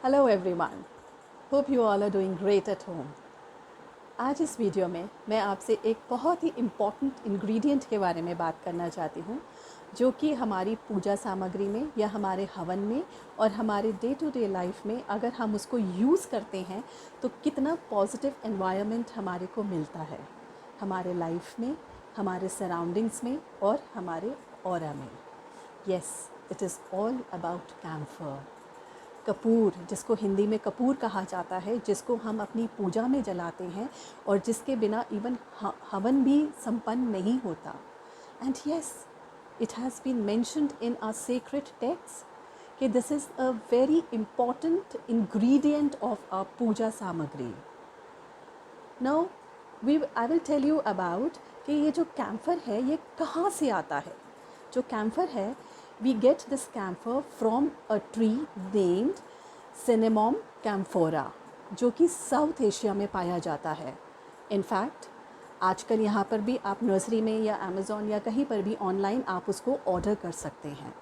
Hello everyone, hope you all are doing great at home. आज इस video में मैं आपसे एक बहुत ही इम्पॉर्टेंट इंग्रेडिएंट के बारे में बात करना चाहती हूँ, जो कि हमारी पूजा सामग्री में या हमारे हवन में और हमारे डे टू डे लाइफ में अगर हम उसको यूज़ करते हैं तो कितना पॉजिटिव एनवायरनमेंट हमारे को मिलता है, हमारे लाइफ में, हमारे सराउंडिंग्स में और हमारे ऑरा में। Yes, it is all about camphor. कपूर, जिसको हिंदी में कपूर कहा जाता है, जिसको हम अपनी पूजा में जलाते हैं और जिसके बिना इवन हवन भी संपन्न नहीं होता। And yes, it has been mentioned in a secret text कि this is a very important ingredient of a puja samagri. Now I will tell you about कि ये जो कैम्फर है ये कहाँ से आता है। जो कैम्फर है, we get this camphor from a tree named Cinnamomum camphora, जो कि साउथ एशिया में पाया जाता है। इनफैक्ट आजकल यहाँ पर भी आप नर्सरी में या अमेज़ॉन या कहीं पर भी ऑनलाइन आप उसको ऑर्डर कर सकते हैं।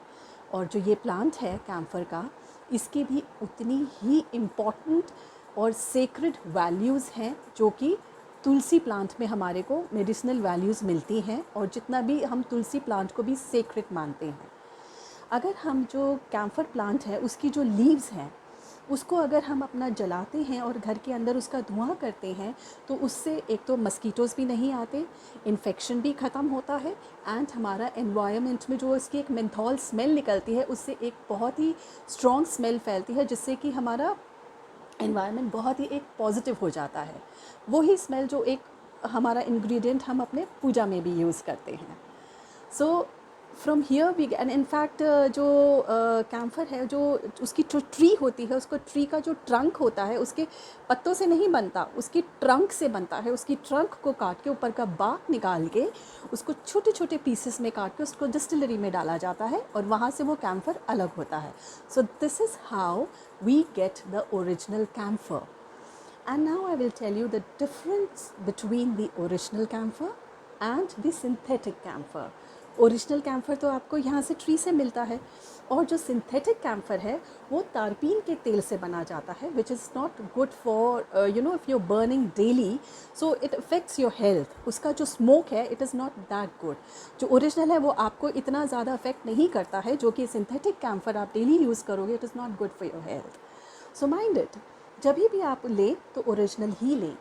और जो ये प्लांट है कैम्फर का, इसकी भी उतनी ही इम्पॉर्टेंट और सेक्रेड वैल्यूज़ हैं, जो कि तुलसी प्लांट में हमारे को मेडिसिनल वैल्यूज़ मिलती हैं और जितना भी हम तुलसी प्लांट को भी सेक्रेड मानते हैं। अगर हम जो कैम्फर प्लांट है उसकी जो लीव्स हैं उसको अगर हम अपना जलाते हैं और घर के अंदर उसका धुआं करते हैं तो उससे एक तो मस्कीटोज़ भी नहीं आते, इन्फेक्शन भी ख़त्म होता है एंड हमारा एनवायरनमेंट में जो इसकी एक मेंथॉल स्मेल निकलती है उससे एक बहुत ही स्ट्रॉन्ग स्मेल फैलती है, जिससे कि हमारा एनवायरनमेंट बहुत ही एक पॉजिटिव हो जाता है। वही स्मेल जो एक हमारा इंग्रेडिएंट हम अपने पूजा में भी यूज़ करते हैं। So from here we and in fact जो कैम्फर है, जो उसकी जो ट्री होती है, उसको ट्री का जो ट्रंक होता है उसके पत्तों से नहीं बनता, उसकी ट्रंक से बनता है। उसकी ट्रंक को काट के ऊपर का बाक निकाल के उसको छोटे छोटे पीसेस में काट के उसको डिस्टिलरी में डाला जाता है और वहाँ से वो कैम्फर अलग होता है। So this is how we get the original camphor. And now I will tell you the difference between the original camphor and the synthetic camphor. Original camphor तो आपको यहाँ से ट्री से मिलता है और जो सिंथेटिक कैम्फर है वो तारपीन के तेल से बना जाता है, which is not good for if you burning daily, so it affects your health. उसका जो स्मोक है it is not that good. जो ओरिजिनल है वो आपको इतना ज़्यादा अफेक्ट नहीं करता है, जो कि सिंथेटिक कैम्फर आप डेली यूज़ करोगे it is not good for your health. So mind it, जब भी आप लें तो ओरिजिनल ही लें।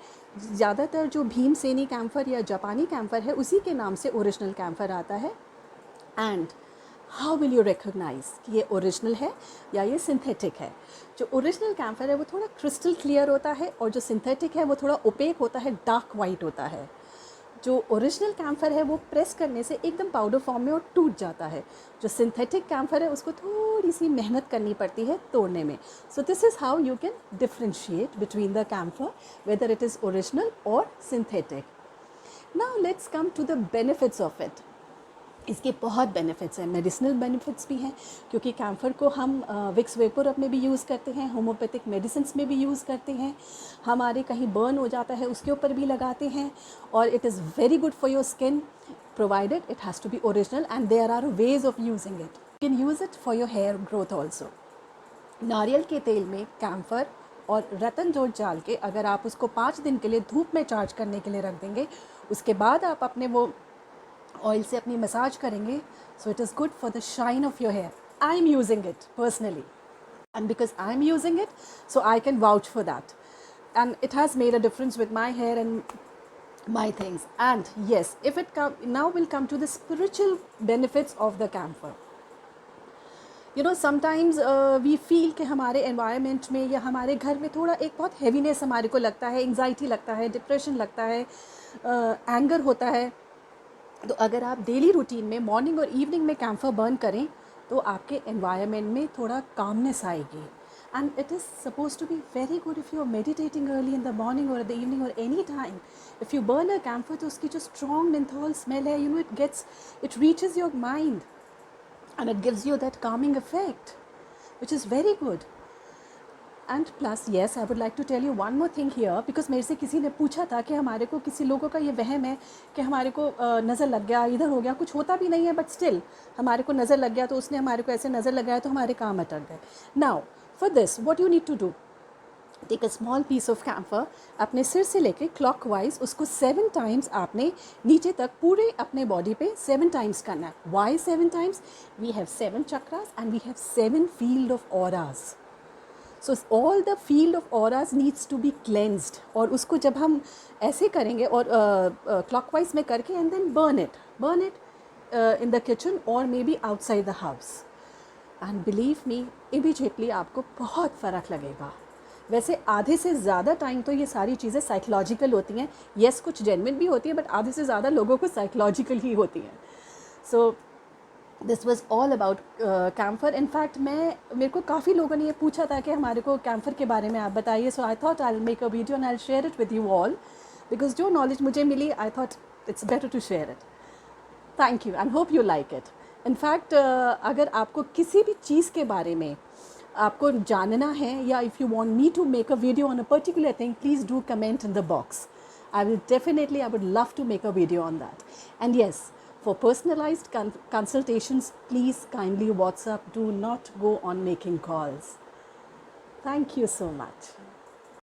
ज़्यादातर जो भीमसेनी कैम्फर या जापानी कैम्फर है उसी के नाम से ओरिजिनल कैम्फर आता है। And how will you recognise कि ये ओरिजिनल है या ये सिंथेटिक है? जो ओरिजिनल कैम्फर है वो थोड़ा क्रिस्टल क्लियर होता है और जो सिंथेटिक है वो थोड़ा ओपेक होता है, डार्क वाइट होता है। जो ओरिजिनल कैम्फर है वो प्रेस करने से एकदम पाउडर फॉर्म में और टूट जाता है। जो सिंथेटिक कैम्फर है उसको थोड़ी सी मेहनत करनी पड़ती है तोड़ने में। So this is how you can differentiate between the camphor whether it is original और synthetic. Now let's come to the benefits of it. इसके बहुत बेनिफिट्स हैं, मेडिसिनल बेनिफिट्स भी हैं, क्योंकि कैम्फर को हम विक्स वेपोरब में भी यूज़ करते हैं, होम्योपैथिक मेडिसिन्स में भी यूज़ करते हैं, हमारे कहीं बर्न हो जाता है उसके ऊपर भी लगाते हैं। और it is very good for your skin, provided it has to be original and there are ways of using it. You can use it for your hair growth also. नारियल के तेल में कैम्फर और रतन जोत डाल के अगर आप उसको 5 दिन के लिए धूप में चार्ज करने के लिए रख देंगे, उसके बाद आप अपने वो ऑयल से अपनी मसाज करेंगे, so it is good for the shine of your hair. I am using it personally and because I'm using it, so I can vouch for that, and it has made a difference with my hair and my things. And yes, if it now will come to the spiritual benefits of the camphor. Sometimes we feel कि हमारे environment में या हमारे घर में थोड़ा एक बहुत हैवीनेस हमारे को लगता है, एंग्जाइटी लगता है, डिप्रेशन लगता है, एंगर होता है। तो अगर आप डेली रूटीन में मॉर्निंग और इवनिंग में कैम्फर बर्न करें तो आपके एनवायरनमेंट में थोड़ा कामनेस आएगी। And it is suppose to be very good if you are meditating early in the morning और द इवनिंग और any time. If you burn a camphor तो उसकी जो स्ट्रॉन्ग मेंथॉल स्मेल है, it reaches your mind and it gives you that calming effect, which is very good. And plus, yes, I would like to tell you one more thing here, because मेरे से किसी ने पूछा था कि हमारे को, किसी लोगों का ये वहम है कि हमारे को नज़र लग गया, इधर हो गया, कुछ होता भी नहीं है बट स्टिल हमारे को नज़र लग गया, तो उसने हमारे को ऐसे नज़र लगाया तो हमारे काम अटक गए। Now For this, what you need to do, take a small piece of camphor, अपने सिर से लेके क्लॉकवाइज उसको 7 टाइम्स आपने नीचे तक पूरे अपने बॉडी पे 7 टाइम्स करना है. Why 7 times? We have 7 chakras and we have 7 field of auras. So all the field of auras needs to be cleansed. और उसको जब हम ऐसे करेंगे और क्लॉकवाइज में करके and then burn it in the kitchen और may be outside the house, and believe me immediately आपको बहुत फ़र्क लगेगा. वैसे आधे से ज़्यादा टाइम तो ये सारी चीज़ें साइकोलॉजिकल होती हैं. येस, कुछ जेन्युइन भी होती है, बट आधे से ज़्यादा लोगों को साइकोलॉजिकल ही होती हैं. So this was all about camphor. In fact मेरे को काफ़ी लोगों ने ये पूछा था कि हमारे को कैम्फर के बारे में आप बताइए. So I thought I will make a video and I will share it with you all, because जो नॉलेज मुझे मिली I thought it's better to share it. Thank you and hope you like it. In fact अगर आपको किसी भी चीज़ के बारे में आपको जानना है, या if you want me to make a video on a particular thing, please do comment in the box. I would love to make a video on that. And yes, for personalized consultations, please kindly WhatsApp. Do not go on making calls. Thank you so much.